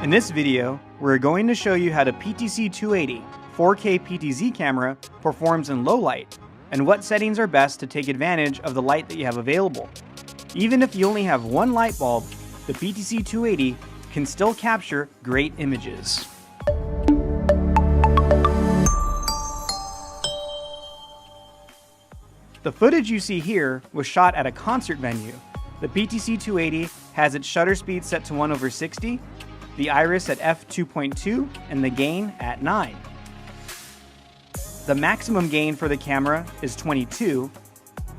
In this video, we're going to show you how the PTC 280 4K PTZ camera performs in low light and what settings are best to take advantage of the light that you have available. Even if you only have one light bulb, the PTC 280 can still capture great images. The footage you see here was shot at a concert venue. The PTC 280 has its shutter speed set to 1/60, the iris at f2.2, and the gain at 9. The maximum gain for the camera is 22,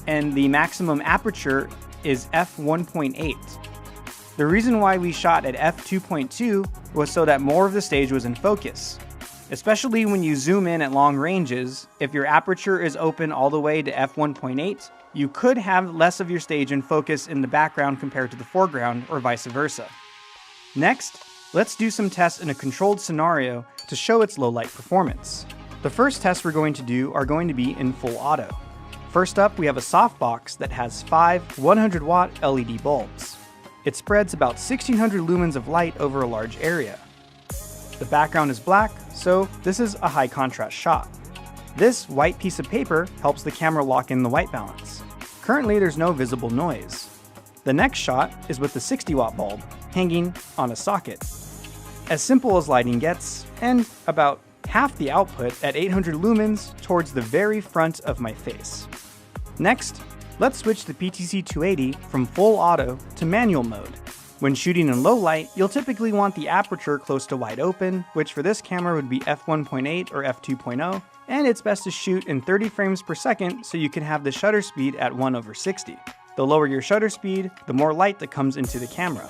and the maximum aperture is f1.8. The reason why we shot at f2.2 was so that more of the stage was in focus. Especially when you zoom in at long ranges, if your aperture is open all the way to f1.8, you could have less of your stage in focus in the background compared to the foreground, or vice versa. Next, let's do some tests in a controlled scenario to show its low light performance. The first tests we're going to do are going to be in full auto. First up, we have a softbox that has 5 100-watt LED bulbs. It spreads about 1600 lumens of light over a large area. The background is black, so this is a high contrast shot. This white piece of paper helps the camera lock in the white balance. Currently, there's no visible noise. The next shot is with the 60-watt bulb hanging on a socket. As simple as lighting gets, and about half the output at 800 lumens towards the very front of my face. Next, let's switch the PTC 280 from full auto to manual mode. When shooting in low light, you'll typically want the aperture close to wide open, which for this camera would be f1.8 or f2.0, and it's best to shoot in 30 frames per second so you can have the shutter speed at 1/60. The lower your shutter speed, the more light that comes into the camera.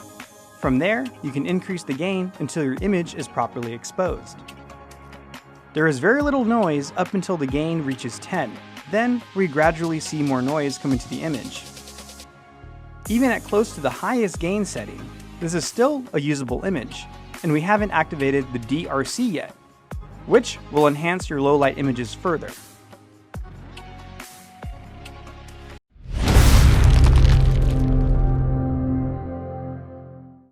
From there, you can increase the gain until your image is properly exposed. There is very little noise up until the gain reaches 10, then we gradually see more noise come into the image. Even at close to the highest gain setting, this is still a usable image, and we haven't activated the DRC yet, which will enhance your low light images further.